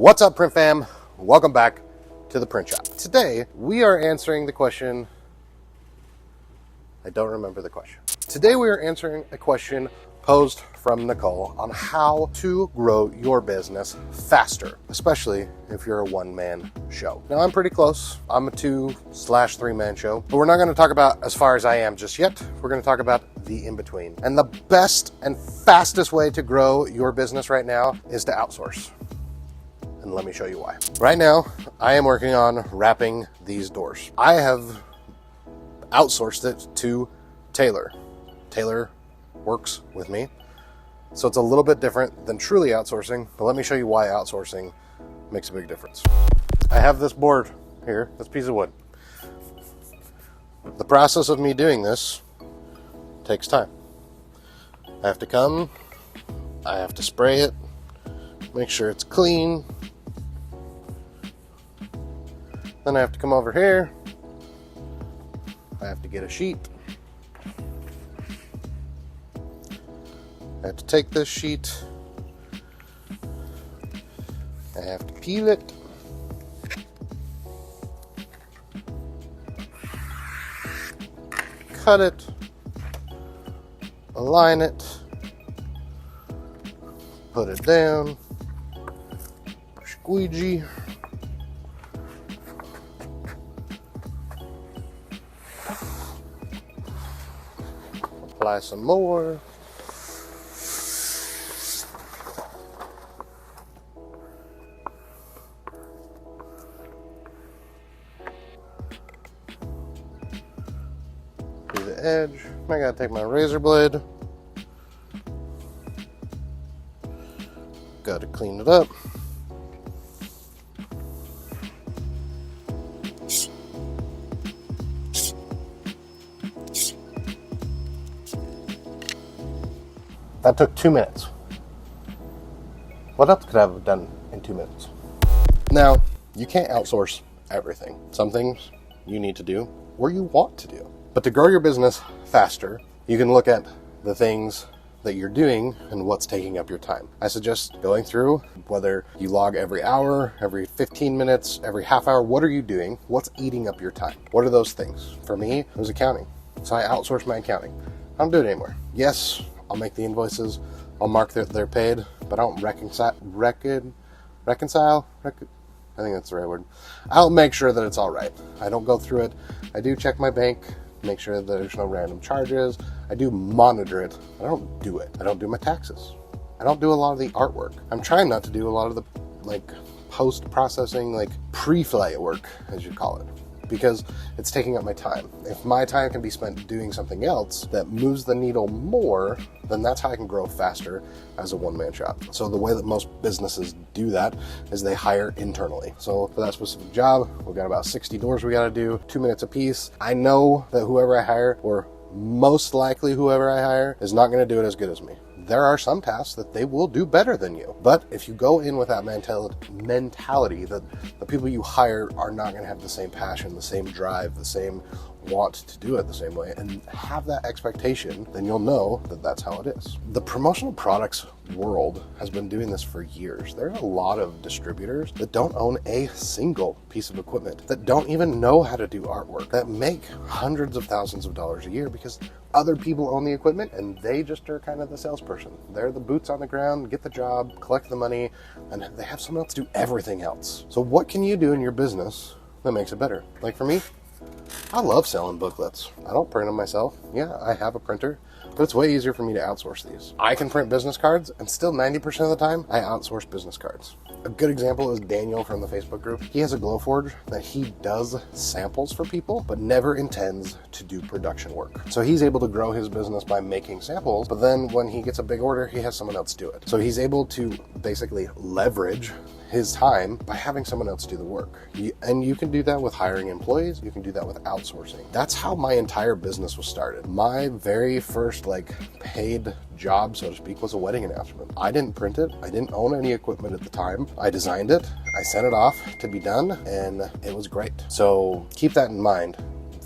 What's up, print fam? Welcome back to the print shop. Today we are answering the question. I don't remember the question. Today we are answering a question posed from Nicole on how to grow your business faster, especially if you're a one-man show. Now, I'm pretty close. I'm a 2/3-man show, but we're not going to talk about as far as I am just yet. We're going to talk about the in-between. And the best and fastest way to grow your business right now is to outsource. And let me show you why. Right now, I am working on wrapping these doors. I have outsourced it to Taylor. Taylor works with me. So it's a little bit different than truly outsourcing, but let me show you why outsourcing makes a big difference. I have this board here, this piece of wood. The process of me doing this takes time. I have to come, I have to spray it, make sure it's clean. Then I have to come over here. I have to get a sheet. I have to take this sheet. I have to peel it. Cut it. Align it. Put it down. Squeegee. Apply some more. Do the edge. I gotta take my razor blade. Gotta clean it up. That took 2 minutes. What else could I have done in 2 minutes? Now, you can't outsource everything. Some things you need to do or you want to do. But to grow your business faster, you can look at the things that you're doing and what's taking up your time. I suggest going through whether you log every hour, every 15 minutes, every half hour. What are you doing? What's eating up your time? What are those things? For me, it was accounting. So I outsourced my accounting. I don't do it anymore. Yes, I'll make the invoices. I'll mark that they're paid, but I don't reconcile. I think that's the right word. I'll make sure that it's all right. I don't go through it. I do check my bank, make sure that there's no random charges. I do monitor it. I don't do it. I don't do my taxes. I don't do a lot of the artwork. I'm trying not to do a lot of the post-processing, pre-flight work, as you call it, because it's taking up my time. If my time can be spent doing something else that moves the needle more, then that's how I can grow faster as a one-man shop. So the way that most businesses do that is they hire internally. So for that specific job, we've got about 60 doors we gotta do, 2 minutes a piece. I know that whoever I hire, or most likely whoever I hire, is not gonna do it as good as me. There are some tasks that they will do better than you. But if you go in with that mentality that the people you hire are not going to have the same passion, the same drive, the same want to do it the same way, and have that expectation, then you'll know that that's how it is. The promotional products world has been doing this for years. There are a lot of distributors that don't own a single piece of equipment, that don't even know how to do artwork, that make hundreds of thousands of dollars a year because other people own the equipment and they just are kind of the salesperson. They're the boots on the ground, get the job, collect the money, and they have someone else do everything else. So what can you do in your business that makes it better? Like for me, I love selling booklets. I don't print them myself. Yeah, I have a printer, but it's way easier for me to outsource these. I can print business cards, and still 90% of the time, I outsource business cards. A good example is Daniel from the Facebook group. He has a Glowforge that he does samples for people, but never intends to do production work. So he's able to grow his business by making samples, but then when he gets a big order, he has someone else do it. So he's able to basically leverage his time by having someone else do the work. And you can do that with hiring employees. You can do that with outsourcing. That's how my entire business was started. My very first paid job, so to speak, was a wedding announcement. I didn't print it. I didn't own any equipment at the time. I designed it. I sent it off to be done, and it was great. So keep that in mind.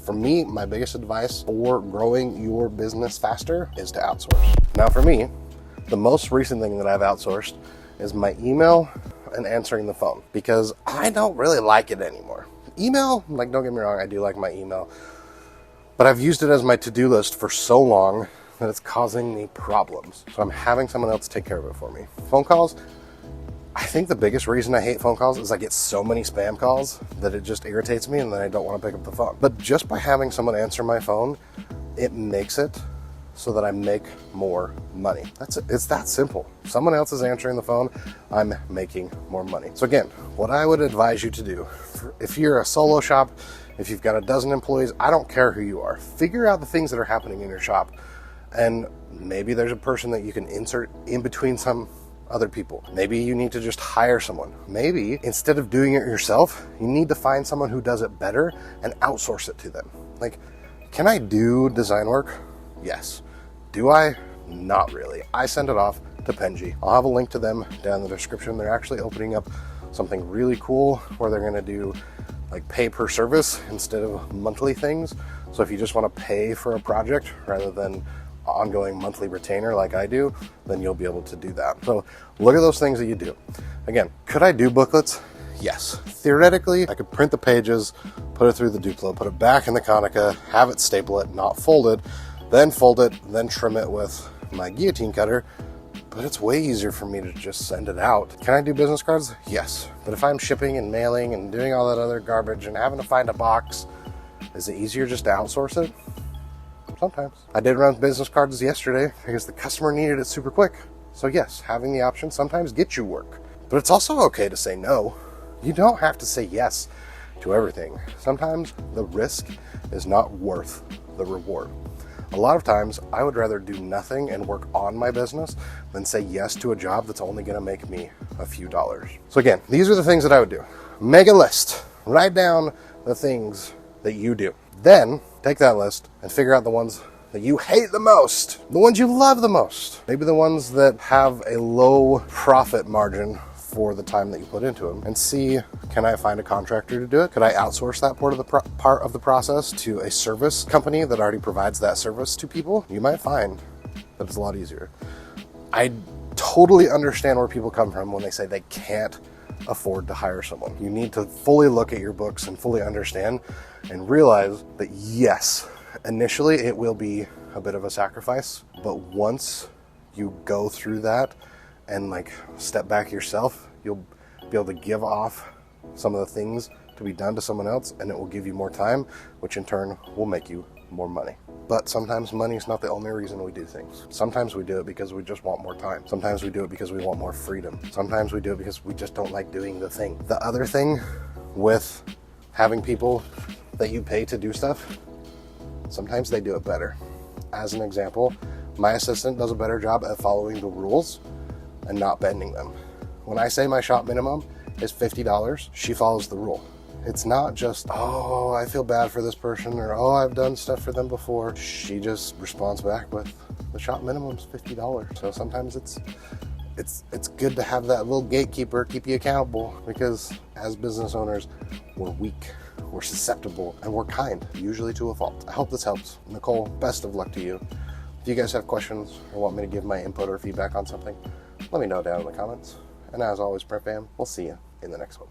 For me, my biggest advice for growing your business faster is to outsource. Now for me, the most recent thing that I've outsourced is my email and answering the phone because I don't really like it anymore. Email, like, don't get me wrong, I do like my email, but I've used it as my to-do list for so long that it's causing me problems. So I'm having someone else take care of it for me. Phone calls, I think the biggest reason I hate phone calls is I get so many spam calls that it just irritates me and then I don't want to pick up the phone. But just by having someone answer my phone, it makes it so that I make more money. It's that simple. Someone else is answering the phone, I'm making more money. So again, what I would advise you to do, if you're a solo shop, if you've got a dozen employees, I don't care who you are, figure out the things that are happening in your shop. And maybe there's a person that you can insert in between some other people. Maybe you need to just hire someone. Maybe instead of doing it yourself, you need to find someone who does it better and outsource it to them. Like, can I do design work? Yes. Do I? Not really. I send it off to Penji. I'll have a link to them down in the description. They're actually opening up something really cool where they're going to do like pay per service instead of monthly things. So if you just want to pay for a project rather than ongoing monthly retainer like I do, then you'll be able to do that. So look at those things that you do. Again, could I do booklets? Yes. Theoretically, I could print the pages, put it through the Duplo, put it back in the Konica, have it staple it, not fold it, then fold it, then trim it with my guillotine cutter. But it's way easier for me to just send it out. Can I do business cards? Yes. But if I'm shipping and mailing and doing all that other garbage and having to find a box, is it easier just to outsource it? Sometimes. I did run business cards yesterday because the customer needed it super quick. So yes, having the option sometimes gets you work. But it's also okay to say no. You don't have to say yes to everything. Sometimes the risk is not worth the reward. A lot of times I would rather do nothing and work on my business than say yes to a job that's only going to make me a few dollars. So again, these are the things that I would do. Make a list. Write down the things that you do. Then take that list and figure out the ones that you hate the most, the ones you love the most, maybe the ones that have a low profit margin for the time that you put into them, and see, can I find a contractor to do it? Could I outsource that part of the process to a service company that already provides that service to people? You might find that it's a lot easier. I totally understand where people come from when they say they can't afford to hire someone. You need to fully look at your books and fully understand and realize that yes, initially it will be a bit of a sacrifice, but once you go through that and like step back yourself, you'll be able to give off some of the things to be done to someone else, and it will give you more time, which in turn will make you more money. But sometimes money is not the only reason we do things. Sometimes we do it because we just want more time. Sometimes we do it because we want more freedom. Sometimes we do it because we just don't like doing the thing. The other thing with having people that you pay to do stuff, sometimes they do it better. As an example, my assistant does a better job at following the rules and not bending them. When I say my shop minimum is $50, she follows the rule. It's not just, oh, I feel bad for this person, or oh, I've done stuff for them before. She just responds back with, the shop minimum's $50. So sometimes it's good to have that little gatekeeper keep you accountable, because as business owners, we're weak, we're susceptible, and we're kind, usually to a fault. I hope this helps. Nicole, best of luck to you. If you guys have questions or want me to give my input or feedback on something, let me know down in the comments. And as always, Prep Fam, we'll see you in the next one.